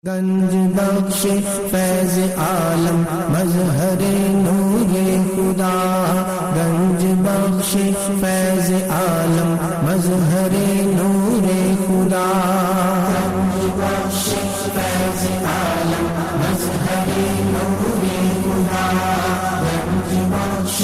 گنج بخش فیض عالم مظہر نور خدا، گنج بخش فیض عالم مظہر نور خدا، گنج بخش فیض عالم مظہر نور خدا، گنج بخش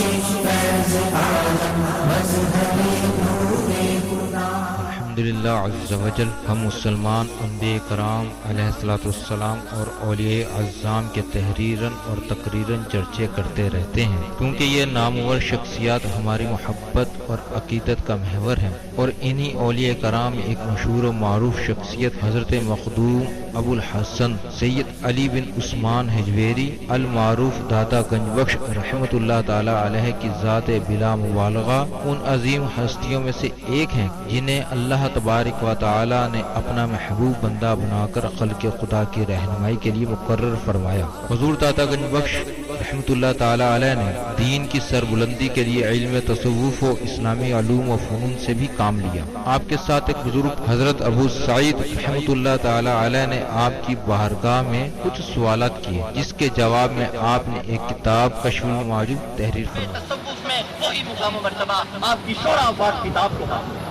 فیض عالم مظہر نور خدا۔ الحمدللہ عز وجل، ہم مسلمان انبیاء کرام علیہ الصلوۃ والسلام اور اولیاء اعظام کے تحریراً اور تقریراً چرچے کرتے رہتے ہیں، کیونکہ یہ نامور شخصیات ہماری محبت اور عقیدت کا محور ہیں، اور انہی اولیاء کرام ایک مشہور و معروف شخصیت حضرت مخدوم ابو الحسن سید علی بن عثمان حجویری المعروف دادا گنج بخش رحمۃ اللہ تعالی علیہ کی ذات بلا مبالغہ ان عظیم ہستیوں میں سے ایک ہیں جنہیں اللہ تبارک و تعالی نے اپنا محبوب بندہ بنا کر خلق خدا کی رہنمائی کے لیے مقرر فرمایا۔ حضور دادا گنج بخش رحمۃ اللہ تعالی علیہ نے دین کی سربلندی کے لیے علم تصوف و اسلامی علوم و فنون سے بھی کام لیا۔ آپ کے ساتھ ایک بزرگ حضرت ابو سعید رحمۃ اللہ تعالی علیہ نے آپ کی بارگاہ میں کچھ سوالات کیے، جس کے جواب میں آپ نے ایک کتاب کشف المعجوب تحریر فرمائی۔ تصوف میں وہی مقام و مرتبہ آپ کی شورا افاق کتاب کو حاصل ہے۔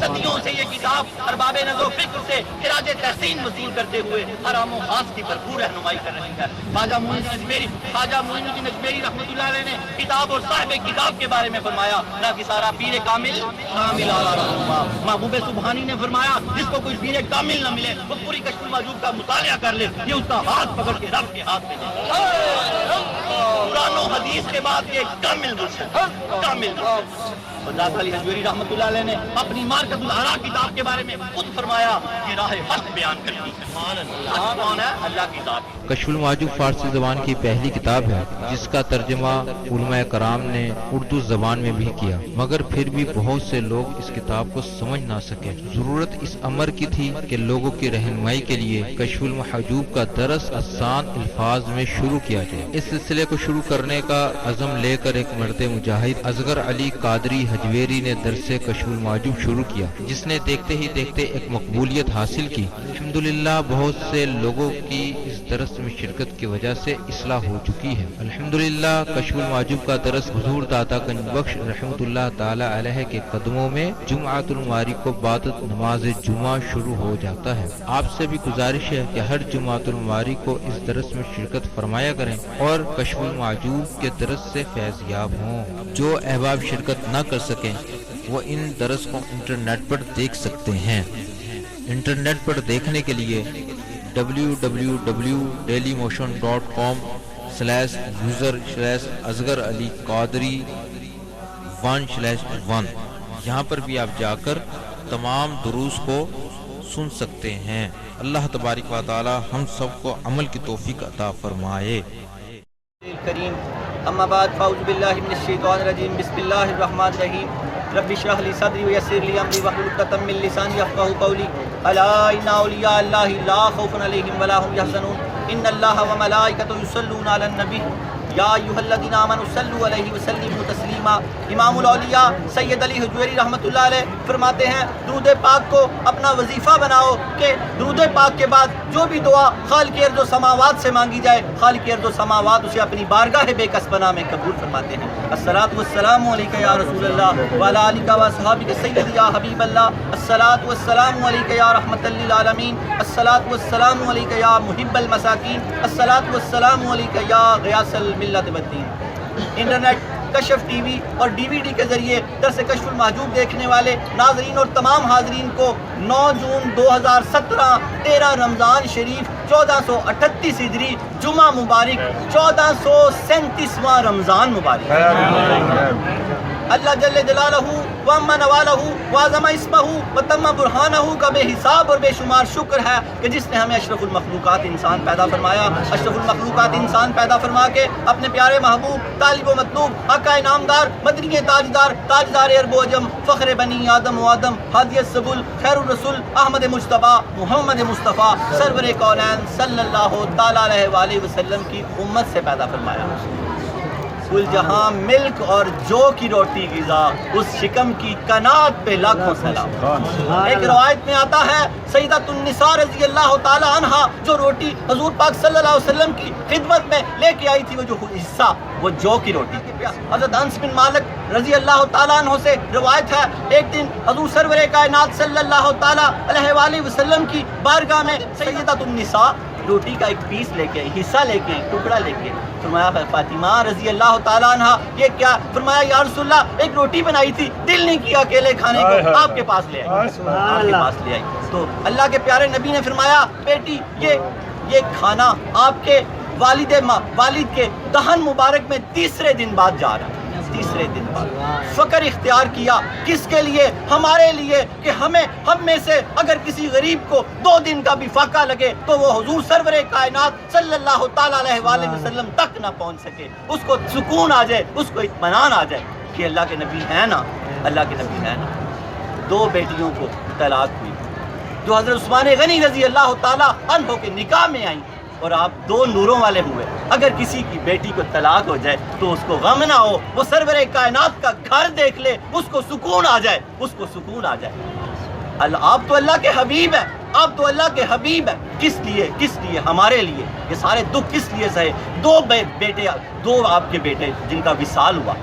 صدیوں سے یہ کتاب ارباب نظر و فکر سے خراج تحسین وصول کرتے ہوئے حرام و خاص کی بھرپور رہنمائی کر رہی ہے۔ خواجہ معین الدین اجمیری رحمۃ اللہ علیہ نے کتاب اور صاحب کتاب کے بارے میں فرمایا، نہ کہ سارا پیر کامل محبوب سبحانی نے فرمایا جس کو کوئی پیر کامل نہ ملے وہ پوری کشف المعجوب کا مطالعہ کر لے، یہ اس کا ہاتھ پکڑ کے رب کے ہاتھ میں دے۔ قرآن و حدیث کے بعد یہ کامل کامل دادا علی حجویری رحمۃ اللہ علیہ نے اپنی مارکت الآراء کتاب کے بارے میں خود فرمایا کہ راہ حق بیان کرتی ہے۔ کون ہے؟ اللہ کی ذات۔ کشف المعجوب فارسی زبان کی پہلی کتاب ہے جس کا ترجمہ علماء کرام نے اردو زبان میں بھی کیا، مگر پھر بھی بہت سے لوگ اس کتاب کو سمجھ نہ سکے۔ ضرورت اس امر کی تھی کہ لوگوں کی رہنمائی کے لیے کشف المحجوب کا درس آسان الفاظ میں شروع کیا جائے۔ اس سلسلے کو شروع کرنے کا عزم لے کر ایک مرد مجاہد اصغر علی قادری حجویری نے درس کشف المعجوب شروع کیا، جس نے دیکھتے ہی دیکھتے ایک مقبولیت حاصل کی۔ الحمدللہ بہت سے لوگوں کی اس درس میں شرکت کی وجہ سے اصلاح ہو چکی ہے۔ الحمدللہ کشف المعجوب کا درس حضور دادا گنج بخش رحمۃ اللہ تعالی علیہ کے قدموں میں جمعۃ المواری کو بعد نماز جمعہ شروع ہو جاتا ہے۔ آپ سے بھی گزارش ہے کہ ہر جمعۃ المواری کو اس درس میں شرکت فرمایا کریں اور کشف المعجوب کے درس سے فیض یاب ہوں۔ جو احباب شرکت نہ کر سکیں وہ ان درس کو انٹرنیٹ پر دیکھ سکتے ہیں۔ انٹرنیٹ پر دیکھنے کے لیے www.dailymotion.com/user/اصغر علی قادری 1/1 یہاں پر بھی آپ جا کر تمام دروس کو سن سکتے ہیں۔ اللہ تبارک و تعالی ہم سب کو عمل کی توفیق عطا فرمائے۔ کریم اما بعد فاعوذ باللہ من الشیطان الرجیم بسم اللہ الرحمن الرحیم رب اشرح لی صدری ویسر لی امری واحلل عقدۃ من لسانی یفقهوا قولی الا ان اولیاء اللہ لا خوف علیہم ولا هم یحزنون ان اللہ وملائکته یصلون علی النبی یا ایھا الذین آمنوا صلوا علیہ وسلموا تسلیما۔ امام الاولیاء سید علی حجویری رحمۃ اللہ علیہ فرماتے ہیں درود پاک کو اپنا وظیفہ بناؤ کہ درود پاک کے بعد جو بھی دعا خالق ارض و سماوات سے مانگی جائے خالق ارض و سماوات اسے اپنی بارگاہ بے کس بنا میں قبول فرماتے ہیں۔ الصلاۃ والسلام علیک یا رسول اللہ وعلی آلک و اصحابک سیدی یا حبیب اللہ، الصلاۃ والسلام علیک یا رحمۃ للعالمین، الصلاۃ والسلام علیک یا محب المساکین، الصلاۃ والسلام علیک یا غیاث الملت والدین۔ انٹرنیٹ کشف ٹی وی اور ڈی وی ڈی کے ذریعے درس کشف المحجوب دیکھنے والے ناظرین اور تمام حاضرین کو 9 جون 2017 13 رمضان شریف 1438 ہجری جمعہ مبارک 1437واں رمضان مبارک۔ اللہ جل جلالہ وعم نوالہ وعظم اسمہ وتم برہانہ کا بے حساب اور بے شمار شکر ہے کہ جس نے ہمیں اشرف المخلوقات انسان پیدا فرمایا۔ اشرف المخلوقات انسان پیدا فرما کے اپنے پیارے محبوب طالب و مطلوب آقا انعامدار مدنی تاجدار تاجدار عرب و عجم فخر بنی آدم و آدم ہادی السبل خیر الرسول احمد مجتبیٰ محمد مصطفیٰ سرور کونین صلی اللہ تعالیٰ علیہ وآلہ وسلم کی امت سے پیدا فرمایا۔ کل جہاں ملک اور جو کی روٹی غذا، اس شکم کی کنات پہ لاکھوں سلام۔ ایک روایت میں آتا ہے سیدۃ النساء رضی اللہ تعالی عنہا جو روٹی حضور پاک صلی اللہ علیہ وسلم کی خدمت میں لے کے آئی تھی، وہ جو حصہ وہ جو کی روٹی کی۔ حضرت انس بن مالک رضی اللہ تعالیٰ عنہ سے روایت ہے، ایک دن حضور سرور کائنات صلی اللہ تعالیٰ علیہ وآلہ وسلم کی بارگاہ میں سیدۃ النساء روٹی کا ایک پیس لے کے، حصہ لے کے، ٹکڑا لے کے، فرمایا فاطمہ رضی اللہ تعالیٰ عنہ یہ کیا؟ فرمایا یا رسول اللہ ایک روٹی بنائی تھی، دل نہیں کیا اکیلے کھانے کو، آپ کے پاس لے آئی، آپ کے پاس لے آئی۔ تو اللہ کے پیارے نبی نے فرمایا بیٹی یہ کھانا آپ کے والد کے دہن مبارک میں تیسرے دن بعد جا رہا ہے، تیسرے دن بعد۔ فکر اختیار کیا کس کے لیے؟ ہمارے لیے، کہ ہم میں سے اگر کسی غریب کو 2 دن کا بھی فاقہ لگے تو وہ حضور سرور کائنات صلی اللہ تعالیٰ علیہ وآلہ وسلم تک نہ پہنچ سکے، اس کو سکون آ جائے، اس کو اطمینان آ جائے کہ اللہ کے نبی ہیں نا، اللہ کے نبی ہیں نا۔ 2 بیٹیوں کو طلاق ہوئی جو حضرت عثمان غنی رضی اللہ تعالیٰ عنہ کے نکاح میں آئیں، اور آپ 2 نوروں والے ہوئے۔ اگر کسی کی بیٹی کو طلاق ہو جائے تو اس کو غم نہ ہو، وہ سرور کائنات کا گھر دیکھ لے، اس کو سکون آ جائے، اس کو سکون آ جائے۔ آپ تو اللہ کے حبیب ہیں، آپ تو اللہ کے حبیب ہیں، کس لیے ہمارے لیے یہ سارے دکھ کس لیے سہے؟ 2 بیٹے، 2 آپ کے بیٹے جن کا وصال ہوا،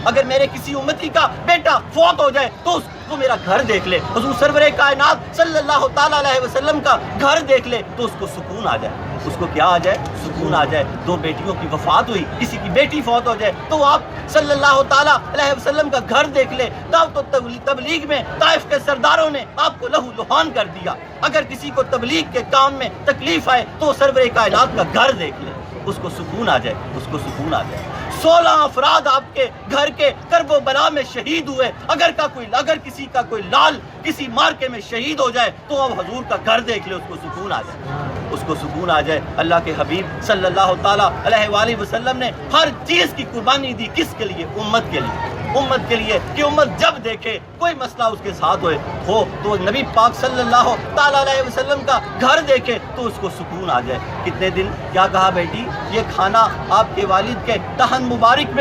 اگر میرے کسی امتی کا بیٹا فوت ہو جائے تو اس کو میرا گھر دیکھ لے، حضور سرور کائنات صلی اللہ تعالیٰ علیہ وسلم کا گھر دیکھ لے تو اس کو سکون آ جائے، اس کو کیا آ جائے؟ سکون آ جائے۔ 2 بیٹیوں کی وفات ہوئی، کسی کی بیٹی فوت ہو جائے تو آپ صلی اللہ تعالیٰ علیہ وسلم کا گھر دیکھ لے۔ دعوت و تبلیغ میں طائف کے سرداروں نے آپ کو لہو لہان کر دیا، اگر کسی کو تبلیغ کے کام میں تکلیف آئے تو سرور کائنات کا گھر دیکھ لے، اس کو سکون آ جائے، اس کو سکون آ جائے۔ 16 افراد آپ کے گھر کے کرب و بلا میں شہید ہوئے، اگر کسی کا کوئی لال کسی مارکے میں شہید ہو جائے تو اب حضور کا گھر دیکھ لے، اس کو سکون آ جائے، اس کو سکون آ جائے۔ اللہ کے حبیب صلی اللہ تعالیٰ علیہ وآلہ وسلم نے ہر چیز کی قربانی دی، کس کے لیے؟ امت کے لیے، امت کے لیے، کہ امت جب دیکھے کوئی مسئلہ اس کے ساتھ ہو تو نبی پاک صلی اللہ تعالیٰ علیہ وسلم کا گھر دیکھے تو اس کو سکون آ جائے۔ کتنے دن؟ کیا کہا بیٹی؟ یہ کھانا آپ کے والد کے دہن مبارک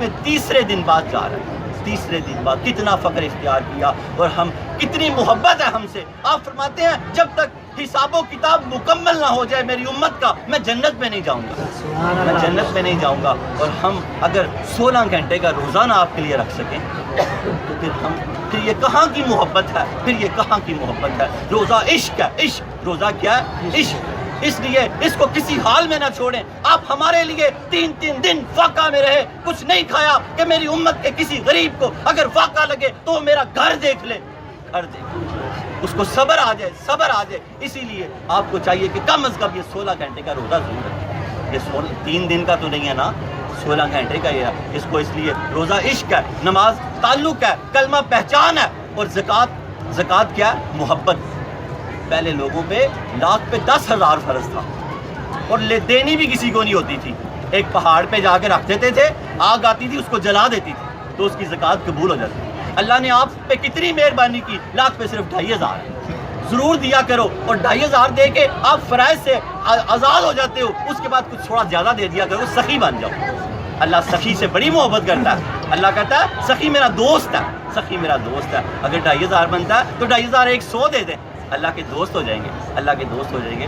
میں تیسرے دن بعد جا رہا ہے، تیسرے دن بعد۔ کتنا فخر اختیار کیا، اور ہم کتنی محبت ہے ہم سے۔ آپ فرماتے ہیں جب تک حساب و کتاب مکمل نہ ہو جائے میری امت کا، میں جنت میں نہیں جاؤں گا، میں جنت میں نہیں جاؤں گا۔ اور ہم اگر 16 گھنٹے کا روزانہ آپ کے لیے رکھ سکیں تو پھر یہ کہاں کی محبت ہے؟ پھر یہ کہاں کی محبت ہے؟ روزہ عشق ہے، عشق۔ روزہ کیا ہے؟ عشق۔ اس لیے اس کو کسی حال میں نہ چھوڑیں۔ آپ ہمارے لیے 3 دن فاقہ میں رہے، کچھ نہیں کھایا، کہ میری امت کے کسی غریب کو اگر فاقہ لگے تو میرا گھر دیکھ لے، گھر دیکھ لے، اس کو صبر آ جائے۔ اسی لیے آپ کو چاہیے کہ کم از کم یہ 16 گھنٹے کا روزہ ضرور رکھیں۔ یہ 3 دن کا تو نہیں ہے نا، 16 گھنٹے کا یہ ہے۔ اس لیے روزہ عشق ہے، نماز تعلق ہے، کلمہ پہچان ہے، اور زکوٰۃ کیا ہے؟ محبت۔ پہلے لوگوں پہ لاکھ پہ 10,000 فرض تھا، اور دینی بھی کسی کو نہیں ہوتی تھی۔ ایک پہاڑ پہ جا کے رکھ دیتے تھے، آگ آتی تھی اس کو جلا دیتی تھی تو اس کی زکوٰۃ قبول ہو جاتی۔ اللہ نے آپ پہ کتنی مہربانی کی، لاکھ پہ صرف 2,500 ضرور دیا کرو، اور 2,500 دے کے آپ فرائض سے آزاد ہو جاتے ہو، اس کے بعد کچھ تھوڑا زیادہ دے دیا کرو، سخی بن جاؤ۔ اللہ سخی سے بڑی محبت کرتا ہے۔ اللہ کہتا ہے سخی میرا دوست ہے، سخی میرا دوست ہے۔ اگر 2,500 بنتا ہے تو 2,500 100 دے دیں، اللہ کے دوست ہو جائیں گے، اللہ کے دوست ہو جائیں گے۔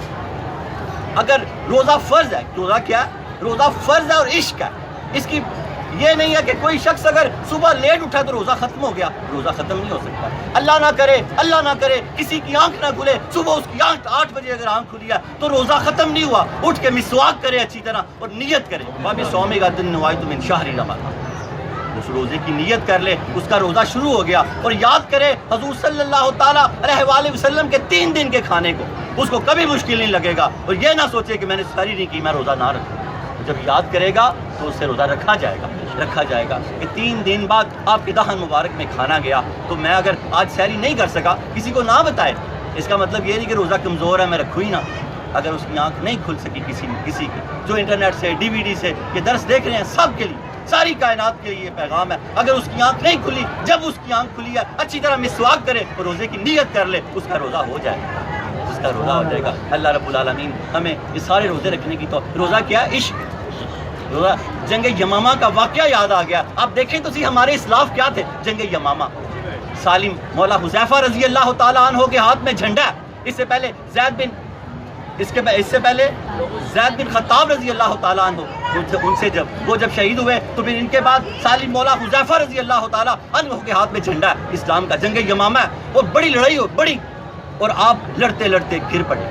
اگر روزہ فرض ہے، روزہ کیا ہے؟ روزہ فرض ہے اور عشق ہے۔ اس کی یہ نہیں ہے کہ کوئی شخص اگر صبح لیٹ اٹھا تو روزہ ختم ہو گیا، روزہ ختم نہیں ہو سکتا۔ اللہ نہ کرے کسی کی آنکھ نہ کھلے، صبح اس کی 8 بجے اگر آنکھ کھلی ہے تو روزہ ختم نہیں ہوا، اٹھ کے مسواک کرے اچھی طرح اور نیت کرے، وَبِ صَوْمِ غَدٍ نَوَيْتُ مِنْ شَهْرِ رَمَضَانَ، اس روزے کی نیت کر لے، اس کا روزہ شروع ہو گیا۔ اور یاد کرے حضور صلی اللہ تعالیٰ علیہ وآلہ وسلم کے 3 دن کے کھانے کو، اس کو کبھی مشکل نہیں لگے گا، اور یہ نہ سوچے کہ میں نے سحری نہیں کی، میں روزہ نہ رکھوں۔ جب یاد کرے گا تو اس سے روزہ رکھا جائے گا کہ 3 دن بعد آپ کے دہن مبارک میں کھانا گیا، تو میں اگر آج سحری نہیں کر سکا، کسی کو نہ بتائے، اس کا مطلب یہ نہیں کہ روزہ کمزور ہے میں رکھوں ہی نہ۔ اگر اس کی آنکھ نہیں کھل سکی کسی کی، جو انٹرنیٹ سے DVD سے یہ درس دیکھ رہے ہیں، سب کے لیے، ساری کائنات کے لیے یہ پیغام ہے۔ اگر اس کی آنکھ نہیں کھلی، جب اس کی آنکھ کھلی ہے اچھی طرح مسواک کرے اور روزے کی نیت کر لے، اس کا روزہ ہو جائے گا، اللہ رب العالمین ہمیں یہ سارے روزے رکھنے کی۔ تو روزہ کیا ہے؟ عشق، جنگ یمامہ کا واقعہ یاد آ گیا. آپ دیکھیں تو سی ہمارے اسلاف کیا تھے. جنگ یمامہ سالم مولا حذیفہ رضی اللہ تعالیٰ عنہ کے ہاتھ میں جھنڈا ہے. اس سے پہلے زید بن خطاب رضی اللہ تعالیٰ عنہ ان سے جب شہید ہوئے تو پھر ان کے بعد سالم مولا حذیفہ رضی اللہ تعالیٰ عنہ کے ہاتھ میں جھنڈا ہے اسلام کا. جنگ یمامہ ہے اور بڑی لڑائی ہو بڑی, اور آپ لڑتے لڑتے گر پڑے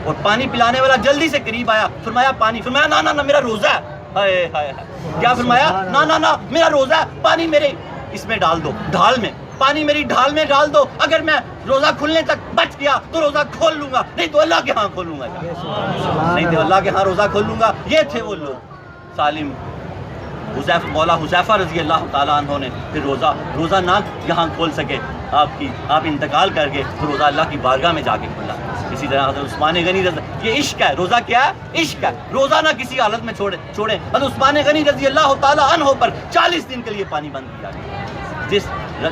اور پانی پلانے والا جلدی سے قریب آیا. فرمایا پانی. فرمایا نا نا نا میرا روزہ ہے. ہائے ہائے کیا فرمایا؟ نا نا نا میرا روزہ ہے, پانی میرے اس میں ڈال دو, ڈھال میں پانی میری ڈھال میں ڈال دو. اگر میں روزہ کھلنے تک بچ گیا تو روزہ کھول لوں گا, نہیں تو اللہ کے ہاں کھولوں گا, نہیں تو اللہ کے ہاں روزہ کھول لوں گا. یہ تھے وہ لوگ. سالم مولا حذیفہ رضی اللہ تعالیٰ عنہ نے پھر روزہ نہ یہاں کھول سکے, آپ انتقال کر گئے تو روزہ اللہ کی بارگاہ میں جا کے کھولا. اسی طرح حضرت عثمان غنی یہ عشق ہے. روزہ کیا ہے؟ عشق ہے. روزہ نہ کسی حالت میں چھوڑے. حضرت عثمان غنی رضی اللہ تعالیٰ عنہ پر 40 دن کے لیے پانی بند کیا گیا.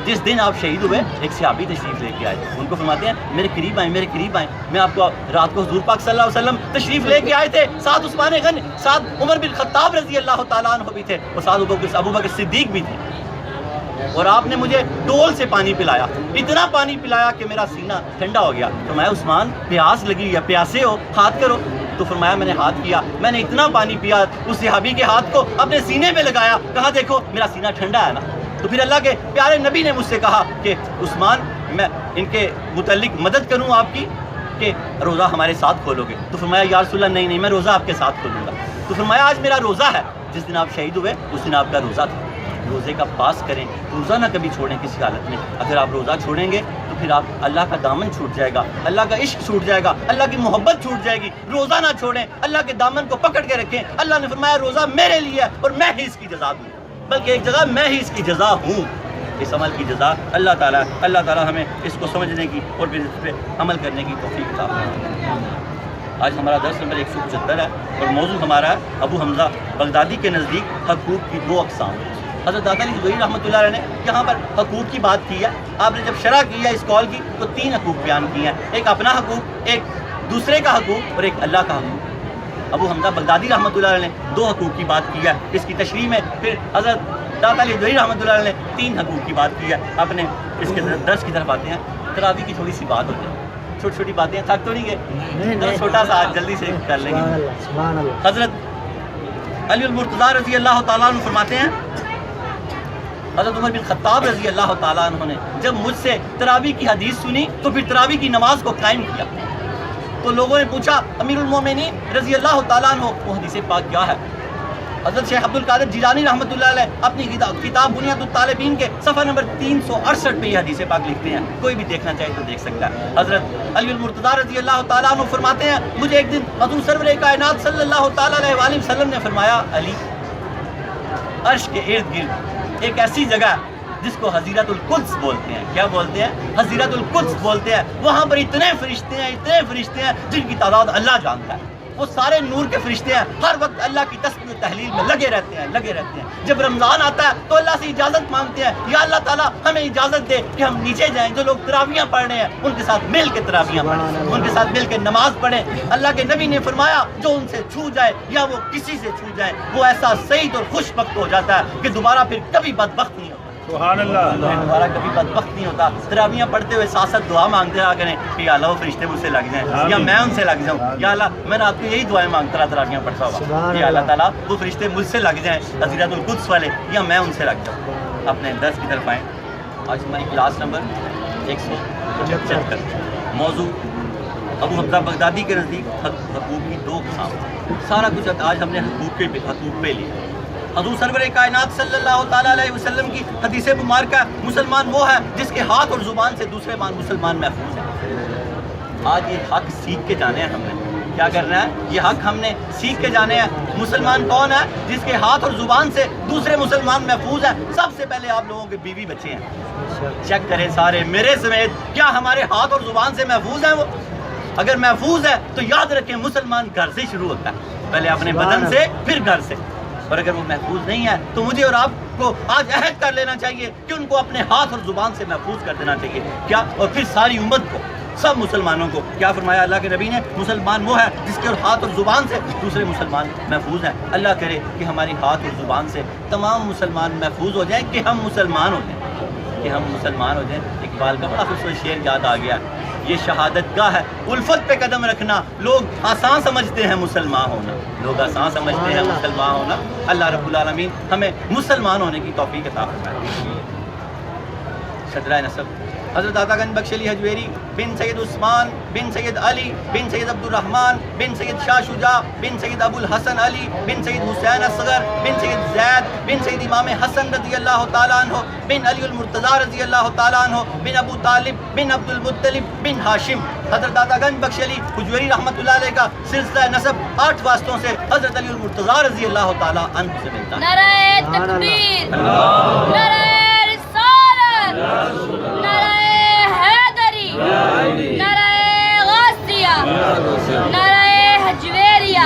جس دن آپ شہید ہوئے ایک صحابی تشریف لے کے آئے. ان کو فرماتے ہیں میرے قریب آئیں, میرے قریب آئیں. میں آپ کو رات کو حضور پاک صلی اللہ علیہ وسلم تشریف لے کے آئے تھے. ساتھ عثمان غنی, ساتھ عمر بن خطاب رضی اللہ تعالیٰ عنہ بھی تھے, اور ساتھ ابو بکر صدیق بھی تھے. اور آپ نے مجھے ڈول سے پانی پلایا, اتنا پانی پلایا کہ میرا سینہ ٹھنڈا ہو گیا. تو میں عثمان پیاس لگی یا پیاسے ہو, ہاتھ کرو. تو فرمایا میں نے ہاتھ کیا, میں نے اتنا پانی پیا, اس صحابی کے ہاتھ کو اپنے سینے پہ لگایا, کہا دیکھو میرا سینہ ٹھنڈا ہے نا. تو پھر اللہ کے پیارے نبی نے مجھ سے کہا کہ عثمان میں ان کے متعلق مدد کروں آپ کی کہ روزہ ہمارے ساتھ کھولو گے. تو فرمایا یا رسول اللہ نہیں میں روزہ آپ کے ساتھ کھولوں گا. تو فرمایا آج میرا روزہ ہے, جس دن آپ شہید ہوئے اس دن آپ کا روزہ تھا. روزے کا پاس کریں, روزہ نہ کبھی چھوڑیں کسی حالت میں. اگر آپ روزہ چھوڑیں گے تو پھر آپ اللہ کا دامن چھوٹ جائے گا, اللہ کا عشق چھوٹ جائے گا, اللہ کی محبت چھوٹ جائے گی. روزہ نہ چھوڑیں, اللہ کے دامن کو پکڑ کے رکھیں. اللہ نے فرمایا روزہ میرے لیے ہے اور میں ہی اس کی جزا دوں, بلکہ ایک جگہ میں ہی اس کی جزا ہوں. اس عمل کی جزا اللہ تعالیٰ ہمیں اس کو سمجھنے کی اور پھر اس پہ عمل کرنے کی توفیق عطا فرمائے. آج ہمارا درس نمبر 175 ہے اور موضوع ہمارا ہے ابو حمزہ بغدادی کے نزدیک حقوق کی 2 اقسام. حضرت داتا علی زبیری رحمۃ اللہ علیہ نے یہاں پر حقوق کی بات کی ہے. آپ نے جب شرح کی ہے اس قول کی تو 3 حقوق بیان کیے ہیں, ایک اپنا حقوق, ایک دوسرے کا حقوق اور ایک اللہ کا حقوق. ابو حمزہ بغدادی رحمۃ اللہ علیہ نے 2 حقوق کی بات کی ہے. اس کی تشریح میں پھر حضرت داتا علی زبیری رحمۃ اللہ علیہ نے 3 حقوق کی بات کی ہے. اپنے اس کے درس کی طرف آتے ہیں. تراویح کی تھوڑی سی بات ہوتی ہے, چھوٹی چھوٹی باتیں, تھک تو نہیں گئے, چھوٹا سا آج جلدی سے کر لیں گے. حضرت علی المرتضیٰ رضی اللہ تعالیٰ عنہ فرماتے ہیں حضرت عمر بن خطاب رضی اللہ تعالیٰ عنہ نے جب مجھ سے تراویح کی حدیث سنی تو پھر تراویح کی نماز کو قائم کیا. تو لوگوں نے پوچھا امیر المومنین رضی اللہ تعالیٰ عنہ وہ حدیث پاک کیا ہے؟ حضرت شیخ عبد القادر جیلانی رحمۃ اللہ علیہ اپنی کتاب بنیاد الطالبین کے صفحہ نمبر 368 پہ یہ حدیث پاک لکھتے ہیں. کوئی بھی دیکھنا چاہے تو دیکھ سکتا ہے. حضرت علی المرتضیٰ رضی اللہ تعالیٰ عنہ فرماتے ہیں مجھے ایک دن حضور سرور کائنات صلی اللہ تعالیٰ علیہ وآلہ وسلم نے فرمایا علی عرش کے ارد گرد ایک ایسی جگہ جس کو حضیرت القدس بولتے ہیں. کیا بولتے ہیں؟ حضیرت القدس بولتے ہیں. وہاں پر اتنے فرشتے ہیں جن کی تعداد اللہ جانتا ہے. وہ سارے نور کے فرشتے ہیں, ہر وقت اللہ کی تسبیح و تحلیل میں لگے رہتے ہیں. جب رمضان آتا ہے تو اللہ سے اجازت مانگتے ہیں یا اللہ تعالیٰ ہمیں اجازت دے کہ ہم نیچے جائیں, جو لوگ تراویحاں پڑھ رہے ہیں ان کے ساتھ مل کے تراویحاں پڑھیں, ان کے ساتھ مل کے نماز پڑھیں. اللہ کے نبی نے فرمایا جو ان سے چھو جائے یا وہ کسی سے چھو جائے وہ ایسا سعید اور خوش بخت ہو جاتا ہے کہ دوبارہ پھر کبھی بدبخت نہیں ہوتا. سبحان اللہ, دوبارہ کبھی بدبخت نہیں ہوتا. تراویحاں پڑھتے ہوئے ساتھ ساتھ دعا مانگتے رہا کریں کہ یا اللہ وہ فرشتے مجھ سے لگ جائیں یا میں ان سے لگ جاؤں. یا اللہ میں رات کو یہی دعائیں مانگتا رہا تراویحاں پڑھتا ہوا, یا اللہ تعالیٰ وہ فرشتے مجھ سے لگ جائیں حضرت القدس والے یا میں ان سے لگ جاؤں. اپنے درس کی طرف آئیں. آج ہماری کلاس نمبر 175. موضوع ابو حمزہ بغدادی کے نزدیک حقوق کی 2 اقسام. سارا کچھ آج ہم نے حقوق پہ لیا. حضور سرور کائنات صلی اللہ تعالیٰ علیہ وسلم کی حدیث مبارکہ مسلمان وہ ہے جس کے ہاتھ اور زبان سے دوسرے مسلمان محفوظ ہیں. آج یہ حق سیکھ کے جانے ہیں. ہم نے کیا کرنا ہے؟ یہ حق ہم نے سیکھ کے جانے ہیں. مسلمان کون ہے جس کے ہاتھ اور زبان سے دوسرے مسلمان محفوظ ہیں؟ سب سے پہلے آپ لوگوں کے بیوی بچے ہیں. چیک کریں سارے میرے سمیت, کیا ہمارے ہاتھ اور زبان سے محفوظ ہیں وہ؟ اگر محفوظ ہے تو یاد رکھیں مسلمان گھر سے شروع ہوتا ہے, پہلے اپنے بدن سے پھر گھر سے. اور اگر وہ محفوظ نہیں ہے تو مجھے اور آپ کو آج عہد کر لینا چاہیے کہ ان کو اپنے ہاتھ اور زبان سے محفوظ کر دینا چاہیے. کیا؟ اور پھر ساری امت کو سب مسلمانوں کو. کیا فرمایا اللہ کے نبی نے؟ مسلمان وہ ہے جس کے ہاتھ اور زبان سے دوسرے مسلمان محفوظ ہیں. اللہ کرے کہ ہماری ہاتھ اور زبان سے تمام مسلمان محفوظ ہو جائیں کہ ہم مسلمان ہو جائیں، کہ ہم مسلمان ہو جائیں. اقبال کا بڑا خوبصورت شعر یاد آ گیا. یہ شہادت گاہ ہے الفت پہ قدم رکھنا، لوگ آسان سمجھتے ہیں مسلمان ہونا، لوگ آسان سمجھتے ہیں مسلمان ہونا. اللہ رب العالمین ہمیں مسلمان ہونے کی توفیق عطا فرمائے. شجرہ نسب حضرت داتا گنج بخش علی حجویری بن سید عثمان بن سید علی بن سید عبد الرحمن بن سید شاہ شجاع بن سید ابو الحسن علی بن سید حسین اصغر بن سید زید بن سید امام حسن رضی اللہ تعالیٰ عنہ بن علی المرتضیٰ رضی اللہ تعالیٰ عنہ بن ابو طالب بن عبد المطلب بن ہاشم. حضرت داتا گنج بخش علی حجویری رحمۃ اللہ علیہ کا سلسلہ نسب 8 واسطوں سے حضرت علی المرتضیٰ رضی اللہ تعالیٰ عنہ سے ملتا ہے. نعرہ تکبیر، نعرہ رسالت، نعرہ حیدری، نعرہ غوثیہ، نعرہ حجویریہ.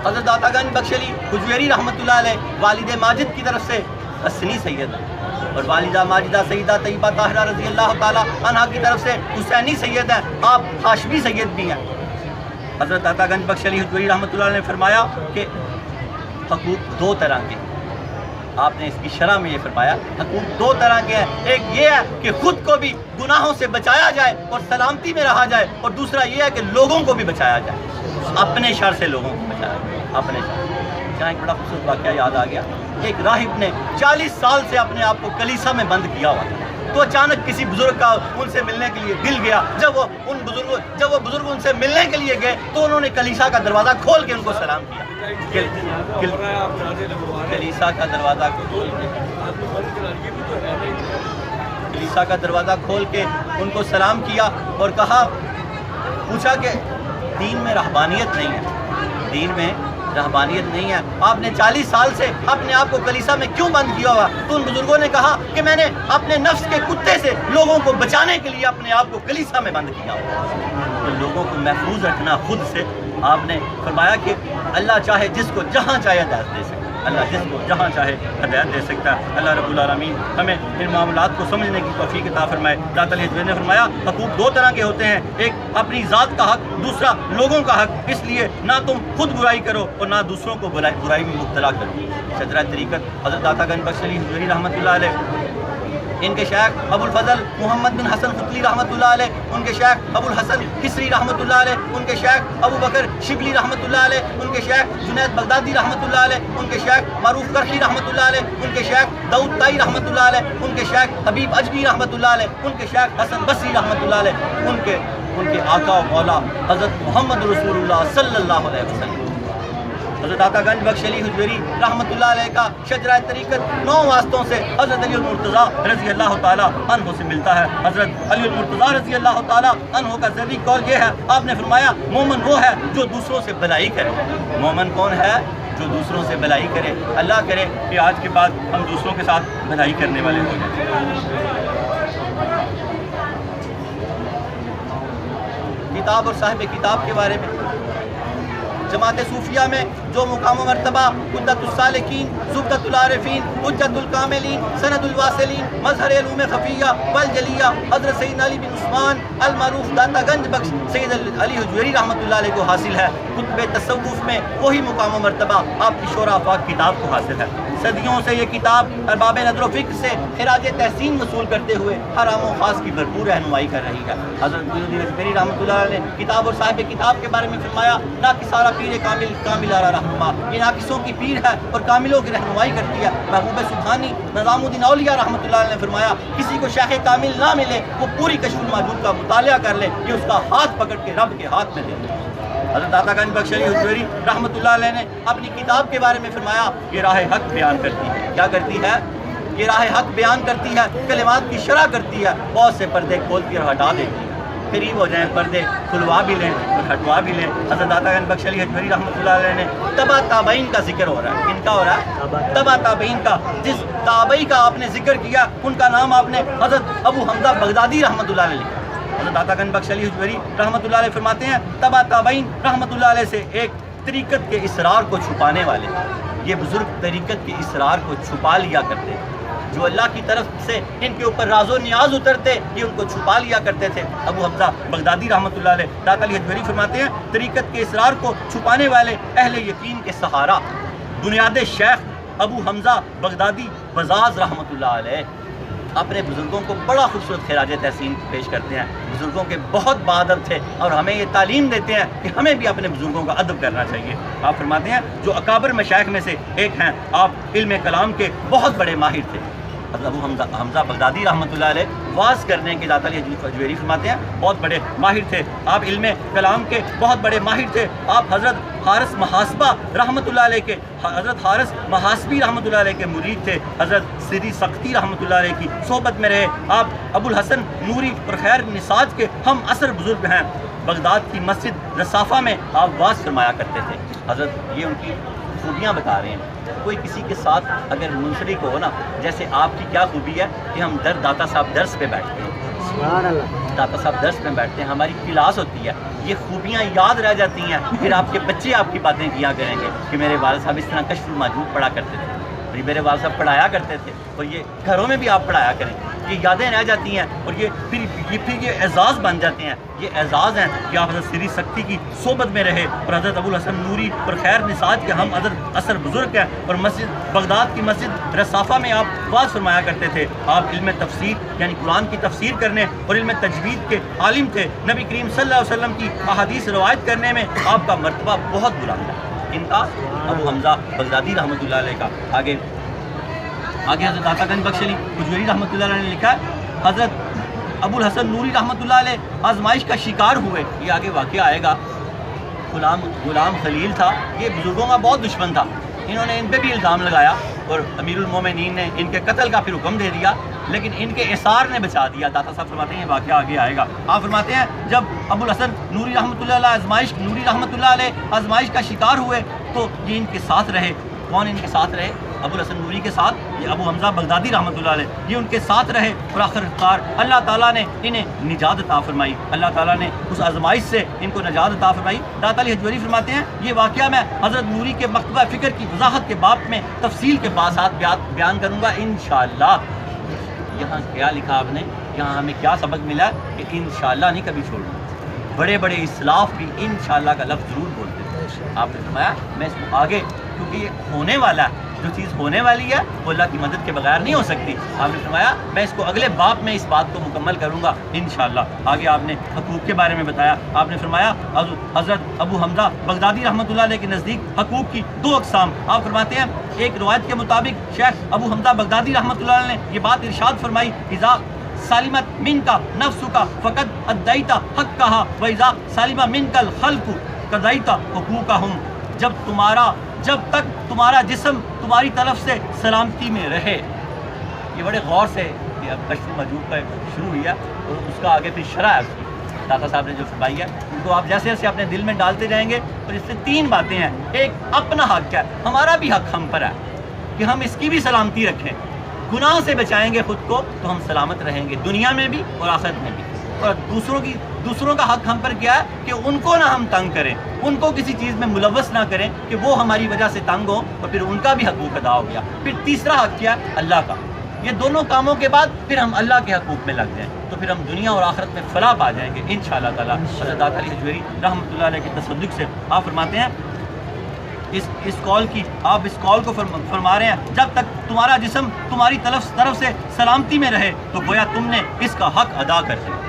حضرت داتا گنج بخش علی حجویری رحمۃ اللہ علیہ والد ماجد کی طرف سے حسنی سید اور والدہ ماجدہ سیدہ طیبہ طاہرہ رضی اللہ تعالیٰ عنہ کی طرف سے حسینی سید ہیں. آپ ہاشمی سید بھی ہیں. حضرت داتا گنج بخش علی حجویری رحمۃ اللہ علیہ نے فرمایا کہ حقوق 2 طرح کے. آپ نے اس کی شرح میں یہ فرمایا حقوق 2 طرح کے ہیں. ایک یہ ہے کہ خود کو بھی گناہوں سے بچایا جائے اور سلامتی میں رہا جائے، اور دوسرا یہ ہے کہ لوگوں کو بھی بچایا جائے، اپنے شر سے لوگوں کو بچایا جائے، اپنے شر. یہاں ایک بڑا خوبصورت واقعہ یاد آ گیا. ایک راہب نے 40 سال سے اپنے آپ کو کلیسا میں بند کیا ہوا تھا. تو اچانک کسی بزرگ کا ان سے ملنے کے لیے دل گیا. جب وہ بزرگ ان سے ملنے کے لیے گئے تو انہوں نے کلیسا کا دروازہ کھول کے ان کو سلام کیا. کلیسا کا دروازہ کھول کے ان کو سلام کیا اور کہا، پوچھا کہ دین میں رہبانیت نہیں ہے، دین میں رہبانیت نہیں ہے، آپ نے 40 سال سے اپنے آپ کو کلیسا میں کیوں بند کیا ہوا؟ تو ان بزرگوں نے کہا کہ میں نے اپنے نفس کے کتے سے لوگوں کو بچانے کے لیے اپنے آپ کو کلیسا میں بند کیا ہوا. تو لوگوں کو محفوظ رکھنا خود سے. آپ نے فرمایا کہ اللہ چاہے جس کو جہاں چاہے ہدایت دے سکتا ہے، اللہ جس کو جہاں چاہے ہدایت دے سکتا ہے. اللہ رب العالمین ہمیں ان معاملات کو سمجھنے کی توفیق عطا فرمائے. داتا علی حجویری نے فرمایا حقوق 2 طرح کے ہوتے ہیں، ایک اپنی ذات کا حق، دوسرا لوگوں کا حق. اس لیے نہ تم خود برائی کرو اور نہ دوسروں کو برائی میں مبتلا کرو. شجرہ طریقت حضرت داتا گنج بخش علی حجویری رحمۃ اللہ علیہ، ان کے شیخ ابو الفضل محمد بن حسن ختلی رحمۃ اللہ علیہ، ان کے شیخ ابو الحسن کسری رحمۃ اللہ علیہ، ان کے شیخ ابو بکر شبلی رحمۃ اللہ علیہ، ان کے شیخ جنید بغدادی رحمۃ اللہ علیہ، ان کے شیخ معروف کرخی رحمۃ اللہ علیہ، ان کے شیخ داؤد طائی رحمۃ اللہ علیہ، ان کے شیخ حبیب اجمی رحمۃ اللہ علیہ، ان کے شیخ حسن بصری رحمۃ اللہ علیہ، ان کے آقا و مولا حضرت محمد رسول اللہ صلی اللہ علیہ وسلم. حضرت داتا گنج بخش علی حجویری رحمۃ اللہ علیہ کا شجرہ طریقت 9 واسطوں سے حضرت علی المرتضیٰ رضی اللہ تعالیٰ عنہ سے ملتا ہے. حضرت علی المرتضیٰ رضی اللہ تعالیٰ عنہ کا ذریعہ قول یہ ہے، آپ نے فرمایا مومن وہ ہے جو دوسروں سے بھلائی کرے. مومن کون ہے؟ جو دوسروں سے بھلائی کرے. اللہ کرے کہ آج کے بعد ہم دوسروں کے ساتھ بھلائی کرنے والے ہو جائیں. کتاب اور صاحب کتاب کے بارے میں جماعت صوفیہ میں جو مقام و مرتبہ عدت السالکین، زبدۃ العارفین، حجت الکاملین، سند الواصلین، مظہر علوم خفیہ والجلیہ حضرت سیدنا علی بن عثمان المعروف داتا گنج بخش سید علی حجویری رحمۃ اللہ علیہ کو حاصل ہے. کتب تصوف میں وہی مقام و مرتبہ آپ کی شورا پاک کتاب کو حاصل ہے. صدیوں سے یہ کتاب ارباب نظر و فکر سے خراج تحسین وصول کرتے ہوئے حرام و خاص کی بھرپور رہنمائی کر رہی ہے. حضرت الدین اجمیری رحمۃ اللہ علیہ نے کتاب اور صاحب کتاب کے بارے میں فرمایا، نہ کہ سارا پیر کامل آرا رہنما، یہ ناقصوں کی پیر ہے اور کاملوں کی رہنمائی کرتی ہے. محبوب سبحانی نظام الدین اولیاء رحمۃ اللہ علیہ نے فرمایا، کسی کو شیخ کامل نہ ملے وہ پوری کشف الموجود کا مطالعہ کر لے، یہ اس کا ہاتھ پکڑ کے رب کے ہاتھ میں دے دے. حضرت داتا گنج بخش علی حجویری رحمۃ اللہ علیہ نے اپنی کتاب کے بارے میں فرمایا، یہ راہ حق بیان کرتی ہے. کیا کرتی ہے؟ یہ راہ حق بیان کرتی ہے، کلمات کی شرح کرتی ہے، بہت سے پردے کھول کے ہٹا دیتی ہے. قریب ہو جائیں پردے کھلوا بھی لیں اور ہٹوا بھی لیں. حضرت داتا گنج بخش علی حجویری رحمۃ اللہ علیہ نے تبع تابعین کا ذکر ہو رہا ہے. کن کا ہو رہا ہے؟ تبع تابعین کا. جس تابعی کا آپ نے ذکر کیا ان کا نام آپ نے حضرت ابو حمزہ بغدادی رحمۃ اللہ علیہ لکھا. حضرت داتا گنج بخش علی حجویری رحمۃ اللہ علیہ فرماتے ہیں، تبع تابعین رحمۃ اللہ علیہ سے ایک طریقت کے اسرار کو چھپانے والے. یہ بزرگ طریقت کے اسرار کو چھپا لیا کرتے ہیں. جو اللہ کی طرف سے ان کے اوپر راز و نیاز اترتے یہ ان کو چھپا لیا کرتے تھے۔ ابو حمزہ بغدادی رحمۃ اللہ علیہ داتا علی حجویری فرماتے ہیں طریقت کے اسرار کو چھپانے والے اہل یقین کے سہارا بنیاد شیخ ابو حمزہ بغدادی بزاز رحمۃ اللہ علیہ اپنے بزرگوں کو بڑا خوبصورت خراج تحسین پیش کرتے ہیں۔ بزرگوں کے بہت بہادر تھے اور ہمیں یہ تعلیم دیتے ہیں کہ ہمیں بھی اپنے بزرگوں کا ادب کرنا چاہیے۔ آپ فرماتے ہیں جو اکابر مشائخ میں سے ایک ہیں، آپ علم کلام کے بہت بڑے ماہر تھے۔ حضرت ابو حمزہ بغدادی رحمۃ اللہ علیہ واز کرنے کے داتا علی حجویری فرماتے ہیں بہت بڑے ماہر تھے، آپ علم کلام کے بہت بڑے ماہر تھے۔ آپ حضرت حارث محاسبہ رحمۃ اللہ علیہ کے حضرت حارث محاسبی رحمۃ اللہ علیہ کے مرید تھے۔ حضرت سری سختی رحمۃ اللہ علیہ کی صحبت میں رہے۔ آپ ابو الحسن نوری اور خیر نساج کے ہم اثر بزرگ ہیں۔ بغداد کی مسجد رصافہ میں آپ واز فرمایا کرتے تھے۔ حضرت یہ ان کی خوبیاں بتا رہے ہیں۔ کوئی کسی کے ساتھ اگر منسلک ہو نا، جیسے آپ کی کیا خوبی ہے کہ ہم داتا صاحب درس پہ بیٹھتے ہیں، داتا صاحب درس پہ بیٹھتے ہیں، ہماری کلاس ہوتی ہے، یہ خوبیاں یاد رہ جاتی ہیں۔ پھر آپ کے بچے آپ کی باتیں کیا کریں گے کہ میرے والد صاحب اس طرح کشف الموجود پڑھا کرتے تھے، میرے والد صاحب پڑھایا کرتے تھے، اور یہ گھروں میں بھی آپ پڑھایا کریں، یہ یادیں رہ جاتی ہیں اور یہ پھر یہ اعزاز بن جاتے ہیں۔ یہ اعزاز ہیں کہ آپ حضرت سری سختی کی صحبت میں رہے اور حضرت ابو الحسن نوری اور خیر نساج کے ہم حضرت اثر بزرگ ہیں، اور مسجد بغداد کی مسجد رصافہ میں آپ واز فرمایا کرتے تھے۔ آپ علم تفسیر یعنی قرآن کی تفسیر کرنے اور علم تجوید کے عالم تھے۔ نبی کریم صلی اللہ علیہ وسلم کی احادیث روایت کرنے میں آپ کا مرتبہ بہت بلند ہے۔ ان کا ابو حمزہ بغدادی رحمۃ اللہ علیہ کا آگے حضرت داتا گنج بخش علی حجویری رحمۃ اللہ علیہ نے لکھا ہے حضرت ابو الحسن نوری رحمۃ اللہ علیہ آزمائش کا شکار ہوئے۔ یہ آگے واقعہ آئے گا۔ غلام خلیل تھا، یہ بزرگوں کا بہت دشمن تھا، انہوں نے ان پہ بھی الزام لگایا اور امیر المومنین نے ان کے قتل کا پھر حکم دے دیا، لیکن ان کے اثار نے بچا دیا۔ داتا صاحب فرماتے ہیں یہ واقعہ آگے آئے گا۔ آپ فرماتے ہیں جب ابو الحسن نوری رحمۃ اللہ علیہ آزمائش کا شکار ہوئے تو یہ ان کے ساتھ رہے۔ کون ان کے ساتھ رہے؟ ابو الحسن نوری کے ساتھ یہ ابو حمزہ بغدادی رحمۃ اللہ علیہ، یہ ان کے ساتھ رہے اور آخرکار اللہ تعالیٰ نے انہیں نجات عطا فرمائی۔ اللہ تعالیٰ نے اس آزمائش سے ان کو نجات عطا فرمائی۔ داتا علی حجویری فرماتے ہیں یہ واقعہ میں حضرت نوری کے مکتبہ فکر کی وضاحت کے باب میں تفصیل کے ساتھ بیان کروں گا انشاءاللہ۔ یہاں کیا لکھا آپ نے، یہاں ہمیں کیا سبق ملا کہ انشاءاللہ نہیں کبھی چھوڑنا۔ بڑے بڑے اسلاف بھی انشاءاللہ کا لفظ ضرور بولتے تھے۔ آپ نے فرمایا میں اس کو آگے، کیونکہ یہ ہونے والا ہے، جو چیز ہونے والی ہے وہ اللہ کی مدد کے بغیر نہیں ہو سکتی۔ آپ نے فرمایا میں اس کو اگلے باب میں اس بات کو مکمل کروں گا انشاءاللہ۔ آگے آپ نے حقوق کے بارے میں بتایا۔ آپ نے فرمایا حضرت ابو حمزہ بغدادی رحمۃ اللہ علیہ کے نزدیک حقوق کی دو اقسام۔ آپ فرماتے ہیں ایک روایت کے مطابق شیخ ابو حمزہ بغدادی رحمۃ اللہ علیہ نے یہ بات ارشاد فرمائی، اذا سالمت من کا نفس کا فقط ادیت حق کہا و اذا سالمہ من کا الخلق قضیت حقوقہم۔ جب تک تمہارا جسم تمہاری طرف سے سلامتی میں رہے۔ یہ بڑے غور سے کشف الموجود کا شروع ہوا اور اس کا آگے پھر شرح ہے اس کی، داتا صاحب نے جو فرمائی ہے ان کو آپ جیسے جیسے اپنے دل میں ڈالتے جائیں گے۔ اور اس سے تین باتیں ہیں، ایک اپنا حق ہے، ہمارا بھی حق ہم پر ہے کہ ہم اس کی بھی سلامتی رکھیں، گناہ سے بچائیں گے خود کو تو ہم سلامت رہیں گے دنیا میں بھی اور آخرت میں بھی۔ اور دوسروں کا حق ہم پر کیا ہے کہ ان کو نہ ہم تنگ کریں، ان کو کسی چیز میں ملوث نہ کریں کہ وہ ہماری وجہ سے تنگ ہوں، اور پھر ان کا بھی حقوق ادا ہو گیا۔ پھر تیسرا حق کیا ہے؟ اللہ کا۔ یہ دونوں کاموں کے بعد پھر ہم اللہ کے حقوق میں لگ جائیں تو پھر ہم دنیا اور آخرت میں فلاح پا جائیں گے انشاءاللہ تعالیٰ۔ حضرت داتا علی حجویری رحمۃ اللہ علیہ کے تصدق سے آپ فرماتے ہیں اس کال کو فرما رہے ہیں جب تک تمہارا جسم تمہاری طرف سے سلامتی میں رہے تو گویا تم نے اس کا حق ادا کر دیا۔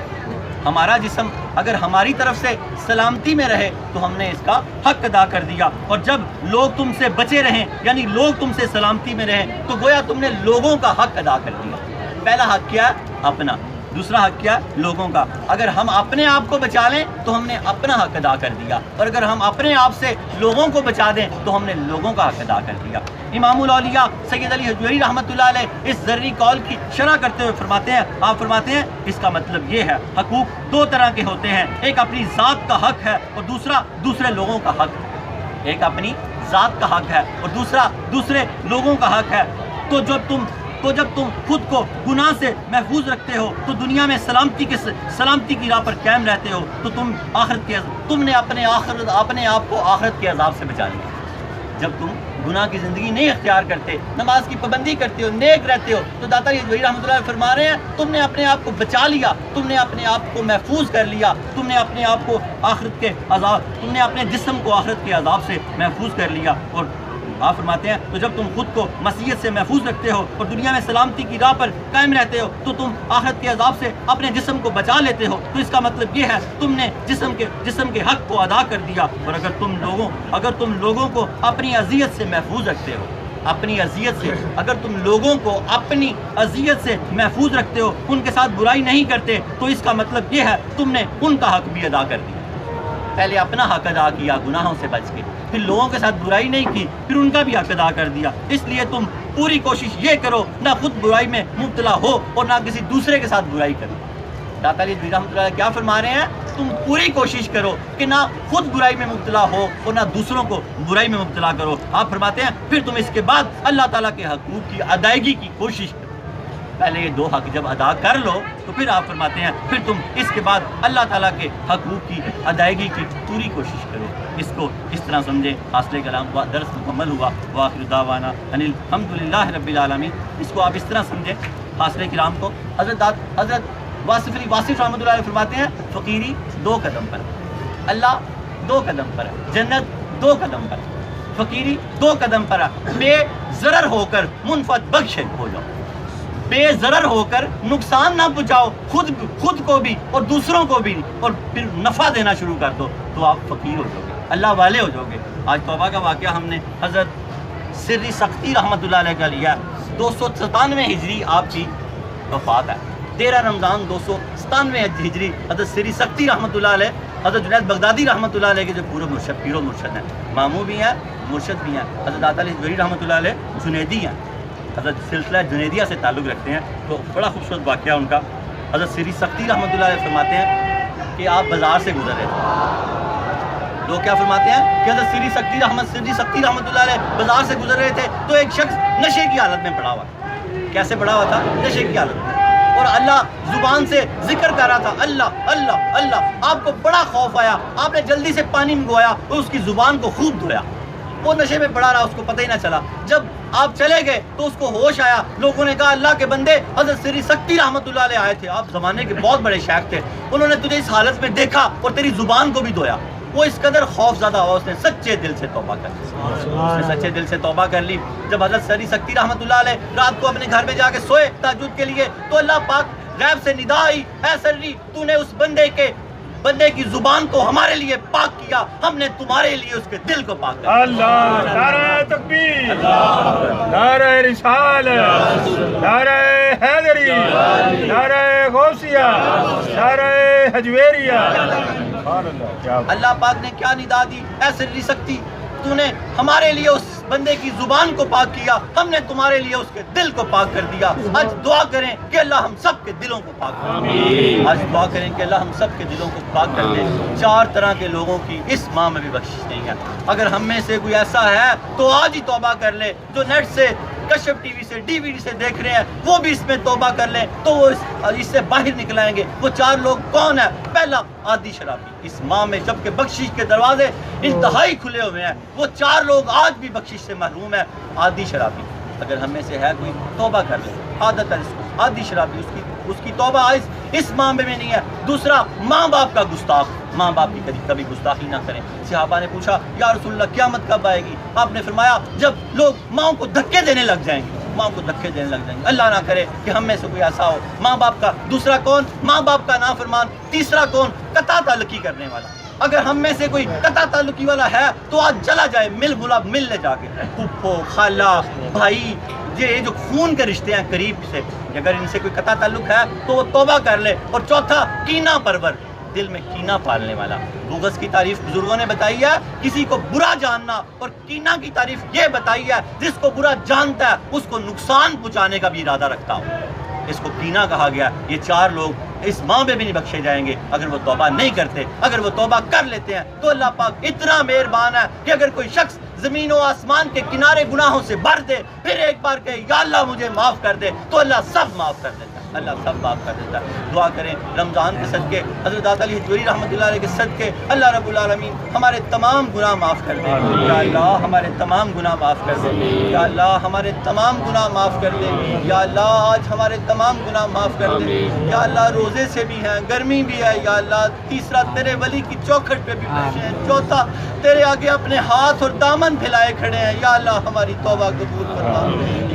ہمارا جسم اگر ہماری طرف سے سلامتی میں رہے تو ہم نے اس کا حق ادا کر دیا، اور جب لوگ تم سے بچے رہیں یعنی لوگ تم سے سلامتی میں رہیں تو گویا تم نے لوگوں کا حق ادا کر دیا۔ پہلا حق کیا ہے؟ اپنا۔ دوسرا حق کیا ہے؟ لوگوں کا۔ اگر ہم اپنے آپ کو بچا لیں تو ہم نے اپنا حق ادا کر دیا، اور اگر ہم اپنے آپ سے لوگوں کو بچا دیں تو ہم نے لوگوں کا حق ادا کر دیا۔ امام الاولیاء سید علی حجویری رحمۃ اللہ علیہ اس ذری قول کی شرح کرتے ہوئے فرماتے ہیں، آپ فرماتے ہیں اس کا مطلب یہ ہے حقوق دو طرح کے ہوتے ہیں، ایک اپنی ذات کا حق ہے اور دوسرا دوسرے لوگوں کا حق ہے۔ ایک اپنی ذات کا حق ہے اور دوسرا دوسرے لوگوں کا حق ہے۔ تو جب تم خود کو گناہ سے محفوظ رکھتے ہو تو دنیا میں سلامتی کی راہ پر قائم رہتے ہو تو تم نے اپنے آپ کو آخرت کے عذاب سے بچا لیا۔ جب تم گناہ کی زندگی نہیں اختیار کرتے، نماز کی پابندی کرتے ہو، نیک رہتے ہو، تو داتا علی رحمۃ اللہ علیہ فرما رہے ہیں تم نے اپنے آپ کو بچا لیا، تم نے اپنے آپ کو محفوظ کر لیا، تم نے اپنے آپ کو آخرت کے عذاب، تم نے اپنے جسم کو آخرت کے عذاب سے محفوظ کر لیا۔ اور آپ فرماتے ہیں تو جب تم خود کو مسیحیت سے محفوظ رکھتے ہو اور دنیا میں سلامتی کی راہ پر قائم رہتے ہو تو تم آخرت کے عذاب سے اپنے جسم کو بچا لیتے ہو، تو اس کا مطلب یہ ہے تم نے جسم کے حق کو ادا کر دیا۔ اور اگر تم لوگوں کو اپنی اذیت سے محفوظ رکھتے ہو، اپنی اذیت سے، اگر تم لوگوں کو اپنی اذیت سے محفوظ رکھتے ہو، ان کے ساتھ برائی نہیں کرتے، تو اس کا مطلب یہ ہے تم نے ان کا حق بھی ادا کر دیا۔ پہلے اپنا حق ادا کیا گناہوں سے بچ کے، پھر لوگوں کے ساتھ برائی نہیں کی، پھر ان کا بھی حق ادا کر دیا۔ اس لیے تم پوری کوشش یہ کرو نہ خود برائی میں مبتلا ہو اور نہ کسی دوسرے کے ساتھ برائی کرو۔ داتا علی رحمۃ اللہ کیا فرما رہے ہیں؟ تم پوری کوشش کرو کہ نہ خود برائی میں مبتلا ہو اور نہ دوسروں کو برائی میں مبتلا کرو۔ آپ فرماتے ہیں پھر تم اس کے بعد اللہ تعالیٰ کے حقوق کی ادائیگی کی کوشش کرو۔ پہلے یہ 2 حق جب ادا کر لو تو پھر آپ فرماتے ہیں پھر تم اس کے بعد اللہ تعالیٰ کے حقوق کی ادائیگی کی پوری کوشش کرو۔ اس کو اس طرح سمجھیں۔ حاصل کلام درس مکمل ہوا۔ وآخر دعوانا ان الحمدللہ رب العالمین۔ اس کو آپ اس طرح سمجھیں حاصل کلام کو۔ حضرت واصف رحمۃ اللہ علیہ فرماتے ہیں فقیری 2 قدم پر، اللہ 2 قدم پر ہے، جنت 2 قدم پر ہے، فقیری 2 قدم پر ہے۔ بے ضرر ہو کر منفعت بخش ہو جاؤ، بے ضرر ہو کر نقصان نہ پہنچاؤ خود کو بھی اور دوسروں کو بھی، اور پھر نفع دینا شروع کر دو تو آپ فقیر ہو جاؤ گے، اللہ والے ہو جاؤ گے۔ آج توبہ کا واقعہ ہم نے حضرت سری سختی رحمۃ اللہ علیہ کا لیا۔ 297 ہجری آپ کی وفات ہے، 13 رمضان 297 ہجری حضرت سری سختی رحمۃ اللہ علیہ، حضرت جنید بغدادی رحمۃ اللہ علیہ کے جو پورے مرشد، پیر و مرشد ہیں، ماموں بھی ہیں، مرشد بھی ہیں۔ حضرت داتا علی جوہری رحمۃ اللہ علیہ جنیدی ہیں، حضرت سلسلہ جنیدیہ سے تعلق رکھتے ہیں، تو بڑا خوبصورت واقعہ ان کا۔ حضرت سری سختی رحمۃ اللہ علیہ فرماتے ہیں کہ آپ بازار سے گزر رہے تھے، لوگ کیا فرماتے ہیں کہ حضرت سری سختی رحمۃ اللہ علیہ بازار سے گزر رہے تھے تو ایک شخص نشے کی حالت میں پڑا ہوا تھا۔ کیسے پڑا ہوا تھا؟ نشے کی حالت میں، اور اللہ زبان سے ذکر کر رہا تھا، اللہ اللہ اللہ۔ آپ کو بڑا خوف آیا، آپ نے جلدی سے پانی منگوایا اور اس کی زبان کو خوب دھویا۔ وہ نشے میں پڑا رہا، اس کو پتہ ہی نہ چلا۔ جب آپ چلے گئے تو اس کو ہوش آیا، لوگوں نے کہا اللہ کے بندے حضرت سری سختی رحمۃ اللہ علیہ آئے تھے، آپ زمانے کے بہت بڑے شیخ تھے، انہوں نے تجھے اس حالت میں دیکھا اور تیری زبان کو بھی دھویا۔ وہ اس قدر خوف زدہ ہوا، اس نے سچے دل سے توبہ کر لی، اس نے سچے دل سے توبہ کر لی۔ جب حضرت سری سختی رحمۃ اللہ علیہ رات کو اپنے گھر میں جا کے سوئے تہجد کے لیے تو اللہ پاک غیب سے ندا آئی، اے سری تو نے اس بندے کی زبان کو ہمارے لیے پاک کیا، ہم نے تمہارے لیے اس کے دل کو پاک کیا۔ اللہ، نعرہ تکبیر، نعرہ رسالت، نعرہ حیدری، نعرہ غوثیہ، نعرہ حجویریہ۔ اللہ پاک نے کیا ندا دی، اے سری سختی تو نے ہمارے لیے اس بندے کی زبان کو پاک کیا، ہم نے تمہارے لیے اس کے دل کو پاک کر دیا۔ آج دعا کریں کہ اللہ ہم سب کے دلوں کو پاک کر دے، آج دعا کریں کہ اللہ ہم سب کے دلوں کو پاک کر دے۔ 4 طرح کے لوگوں کی اس ماہ میں بھی بخشش نہیں ہے۔ اگر ہم میں سے کوئی ایسا ہے تو آج ہی توبہ کر لے، جو نیٹ سے، کشف ٹی وی سے، DVD سے دیکھ رہے ہیں وہ بھی اس میں توبہ کر لیں تو وہ اس سے باہر نکل آئیں گے۔ وہ 4 لوگ کون ہیں؟ پہلا عادی شرابی، اس ماہ میں جبکہ بخشش کے دروازے انتہائی کھلے ہوئے ہیں، وہ 4 لوگ آج بھی بخشش سے محروم ہیں۔ عادی شرابی، اگر ہم میں سے ہے کوئی توبہ کر لے، عادت ہے اس کو، عادی شرابی، اس کی توبہ اس ماہ میں نہیں ہے۔ دوسرا ماں باپ کا گستاخ، ماں باپ کی کبھی گستاخی نہ کریں۔ صحابہ نے پوچھا یا رسول اللہ قیامت کب آئے گی؟ آپ نے فرمایا جب لوگ ماں کو دھکے دینے لگ جائیں گے، ماں کو دھکے دینے لگ جائیں گے۔ اللہ نہ کرے کہ ہم میں سے کوئی ایسا ہو۔ ماں باپ کا دوسرا کون؟ ماں باپ کا نافرمان۔ تیسرا کون؟ قطع تعلقی کرنے والا۔ اگر ہم میں سے کوئی قطع تعلقی والا ہے تو آج چلا جائے، مل لے جا کے، پھپھو، خالہ، بھائی، یہ جو خون کے رشتے ہیں قریب سے، اگر ان سے کوئی قطع تعلق ہے تو وہ توبہ کر لے۔ اور چوتھا کینہ پرور، دل میں کینہ پالنے والا۔ بغض کی تعریف بزرگوں نے بتائی ہے، کسی کو برا جاننا، اور کینہ کی تعریف یہ بتائی ہے جس کو برا جانتا ہے اس کو نقصان پہنچانے کا بھی ارادہ رکھتا ہو، اس کو کینہ کہا گیا۔ یہ 4 لوگ اس ماہ میں بھی نہیں بخشے جائیں گے اگر وہ توبہ نہیں کرتے۔ اگر وہ توبہ کر لیتے ہیں تو اللہ پاک اتنا مہربان ہے کہ اگر کوئی شخص زمین و آسمان کے کنارے گناہوں سے بھر دے، پھر ایک بار کہے یا اللہ مجھے معاف کر دے، تو اللہ سب معاف کر دیتا ہے۔ اللہ سب معاف کر دیتا ہے. دعا کریں رمضان کے صدقے حضرت داتا علی حجویری رحمۃ اللہ علیہ کے صدقے اللہ رب العالمین ہمارے تمام گناہ معاف کر دے. یا اللہ ہمارے تمام گناہ معاف کر دے. یا اللہ ہمارے تمام گناہ معاف کر دے. یا اللہ آج ہمارے تمام گناہ معاف کر دے. یا اللہ روزے سے بھی ہیں, گرمی بھی ہے. یا اللہ تیسرا تیرے ولی کی چوکھٹ پہ بھی بیٹھے ہیں. چوتھا تیرے آگے اپنے ہاتھ اور دامن پھیلائے کھڑے ہیں. یا اللہ ہماری توبہ قبول فرما.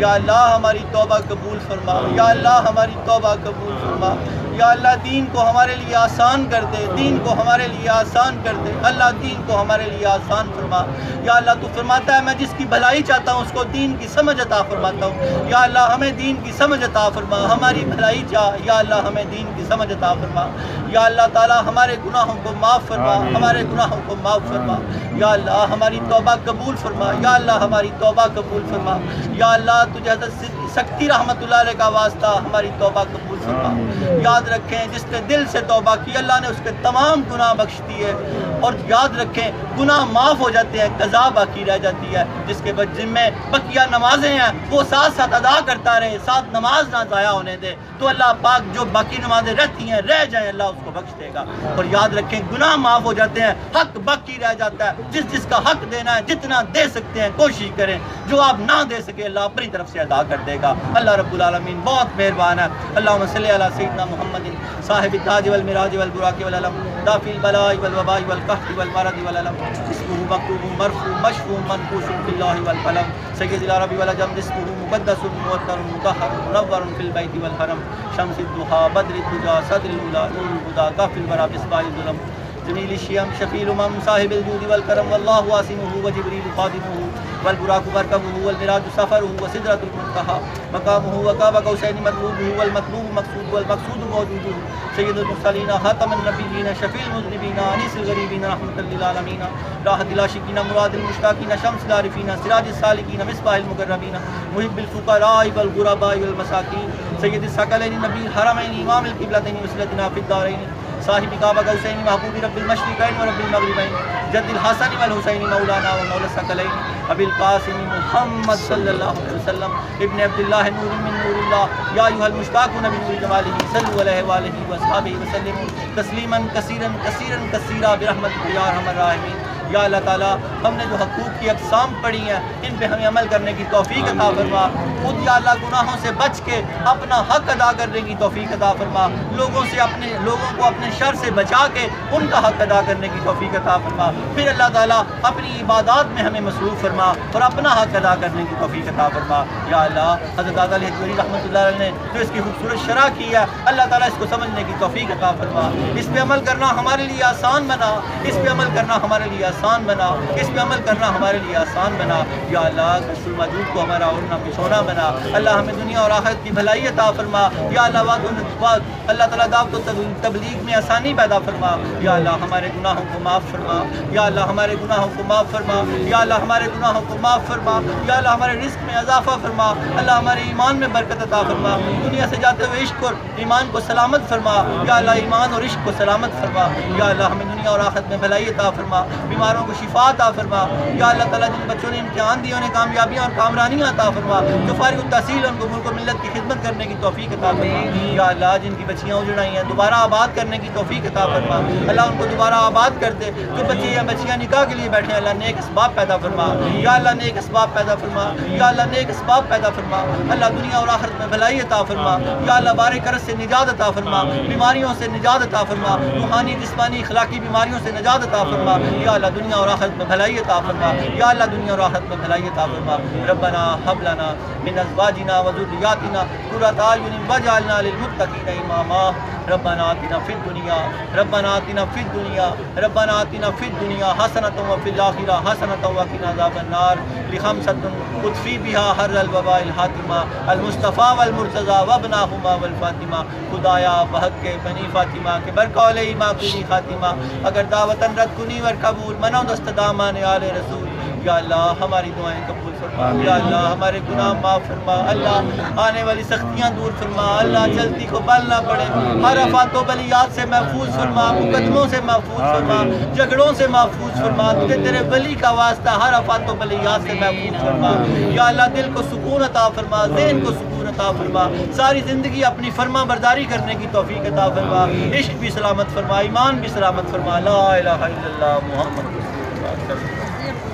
یا اللہ ہماری توبہ قبول فرما. یا اللہ ہماری توبہ قبول فرما. یا اللہ دین کو ہمارے لیے آسان کر دے. دین کو ہمارے لیے آسان کر دے. اللہ دین کو ہمارے لیے آسان فرما. یا اللہ تو فرماتا ہے میں جس کی بھلائی چاہتا ہوں اس کو دین کی سمجھ عطا فرماتا ہوں. یا اللہ ہمیں دین کی سمجھ عطا فرما. ہماری بھلائی چاہ. یا اللہ ہمیں دین کی سمجھ عطا فرما. یا اللہ تعالی ہمارے گناہوں کو معاف فرما. ہمارے گناہوں کو معاف فرما. یا اللہ ہماری توبہ قبول فرما. یا اللہ ہماری توبہ قبول فرما. یا اللہ تجھے حضرت سکتی رحمت اللہ علیہ کا واسطہ ہماری توبہ قبول فرما. یاد رکھیں جس نے دل سے توبہ کی اللہ نے اس کے تمام گناہ بخش دیے. اور یاد رکھیں گناہ معاف ہو جاتے ہیں, قضا باقی رہ جاتی ہے. جس کے ذمے بقیہ نمازیں ہیں وہ ساتھ ساتھ ادا کرتا رہے, ساتھ نماز نہ ضائع ہونے دے, تو اللہ پاک جو باقی نمازیں رہتی ہیں رہ جائیں اللہ اس کو بخش دے گا. اور یاد رکھیں گناہ معاف ہو جاتے ہیں, حق باقی رہ جاتا ہے. جس کا حق دینا ہے جتنا دے سکتے ہیں کوشش کریں, جو آپ نہ دے سکے اللہ اپنی طرف سے ادا کر دے گا. اللہ رب العالمین بہت مہربان ہے. اللہم صلی علی سیدنا محمد صاحب التاج والمراج والبراق والعلم دافع البلاء والوباء والقحط والمرض والعلم اسمه مكتوب مرفوع مشفوع منقوش في الله والقلم سید العرب والعجم اسمه مقدس موتر مطهر منور في البيت والحرم شمس الضحى بدر الدجى صدر الاولى نور الهدى كافي الورى بإصباح الظلم جمیل الشیم شفیع الامم صاحب الجود والکرم واللہ واسمہ وجبریل خادمہ والبراق مرکبہ والمراج سفرہ وسدرۃ المنتہی مقامہ وقاب قوسین مطلوبہ والمطلوب مقصود والمقصود موجودہ سید المرسلین خاتم النبیین شفیع المذنبین انیس الغریبین رحمۃ للعالمین راحت العاشقین مراد المشتاقین شمس العارفین سراج السالکین مصباح المقربین محب الفقراء والغرباء والمساکین سید الثقلین نبی الحرمین امام القبلتین وسیلتنا فی الدارین صاحب کعبہ حسین محبوب رب المشرقین و رب المغربین جد الحسن والحسین مولانا و مولا الثقلین ابی القاسم محمد صلی اللہ علیہ وسلم ابن عبداللہ نور من نور اللہ یا ایھا المشتاقون بنور جمالہ صلوا علیہ وآلہ وصحبہ وسلم تسلیما کثیرا کثیرا کثیرا برحمتک یا ارحم الراحمین. یا اللہ تعالیٰ ہم نے جو حقوق کی اقسام پڑھی ہیں ان پہ ہمیں عمل کرنے کی توفیق عطا فرما. خود یا اللہ گناہوں سے بچ کے اپنا حق ادا کرنے کی توفیق عطا فرما. لوگوں کو اپنے شر سے بچا کے ان کا حق ادا کرنے کی توفیق عطا فرما. پھر اللہ تعالیٰ اپنی عبادات میں ہمیں مصروف فرما اور اپنا حق ادا کرنے کی توفیق عطا فرما. یا اللہ حضرت داتا علی حجویری رحمۃ اللہ علیہ نے جو اس کی خوبصورت شرح کی ہے اللہ تعالیٰ اس کو سمجھنے کی توفیق عطا فرما. اس پہ عمل کرنا ہمارے لیے آسان بنا. اس پہ عمل کرنا ہمارے لیے آسان بنا. اس پہ عمل کرنا ہمارے لیے آسان بنا. یا اللہ کشف الموجود کو ہمارا اڑنا بچھونا بنا. اللہ ہمیں دنیا اور آخرت کی بھلائی عطا فرما. یا اللہ اللہ تعالیٰ دعوت و تبلیغ میں آسانی پیدا فرما. یا اللہ ہمارے گناہوں کو معاف فرما. یا اللہ ہمارے گناہوں کو معاف فرما. یا اللہ ہمارے گناہوں کو معاف فرما. یا اللہ ہمارے رزق میں اضافہ فرما. اللہ ہمارے ایمان میں برکت عطا فرما. دنیا سے جاتے ہوئے عشق اور ایمان کو سلامت فرما. یا اللہ ایمان اور عشق کو سلامت فرما. یا اللہ ہمیں دنیا اور آخرت میں بھلائی عطا فرما. بیماروں کو شفا عطا فرما. یا اللہ تعالیٰ جن بچوں نے امتحان دیے انہیں کامیابیاں اور کامرانیاں عطا فرما. جو فارغ التحصیل ان کو ملک و ملت کی خدمت کرنے کی توفیق عطا فرما. یا اللہ جن کی بچیاں اجڑ آئی ہیں دوبارہ آباد کرنے کی توفیق عطا فرما. اللہ ان کو دوبارہ آباد کر دے. جو بچے یا بچیاں نکاح کے لیے بیٹھے ہیں اللہ نیک اسباب پیدا فرما. یا اللہ نیک اسباب پیدا فرما. یا اللہ نیک اسباب پیدا فرما. اللہ دنیا اور آخرت میں بھلائی عطا فرما. یا اللہ بار کرس سے نجات عطا فرما. بیماریوں سے نجات عطا فرما. روحانی جسمانی اخلاقی بیماریوں سے نجات عطا فرما. یا اللہ دنیا اور آخرت میں بھلائی عطا فرما. یا اللہ دنیا اور آخرت میں بھلائی عطا فرما. ربنا هب لنا من ازواجنا وذرياتنا قرة اعين واجعلنا للمتقين اماما. ربنا آتنا في الدنيا ربنا آتنا في الدنيا ربنا آتنا في الدنيا حسنة وفي الآخرة حسنة وقنا عذاب النار. لخمسة اطفي بها حر الوباء الحاتمة المصطفى والمرتضى وابناهما والفاطمة. خدایا بحق کے بنی فاطمہ کے برکول ایما کنی خاتمہ. اگر دعوتاً رد کنی ور قبول منو دست دامان آل رسول. یا اللہ ہماری دعائیں قبول فرما. یا اللہ ہمارے گناہ معاف فرما. اللہ آنے والی سختیاں دور فرما. اللہ جلدی کو بل نہ پڑے. ہر آفات و بلیات سے محفوظ فرما. مقدموں سے محفوظ فرما. جھگڑوں سے محفوظ فرما. تیرے ولی کا واسطہ ہر آفات و بلیات سے محفوظ فرما. یا اللہ دل کو سکون عطا فرما. ذہن کو سکون عطا فرما، ساری زندگی اپنی فرما برداری کرنے کی توفیق عطا فرما، عشق بھی سلامت فرما، ایمان بھی سلامت فرما، لا الہ الا اللہ محمد رسول اللہ صلی اللہ علیہ وسلم۔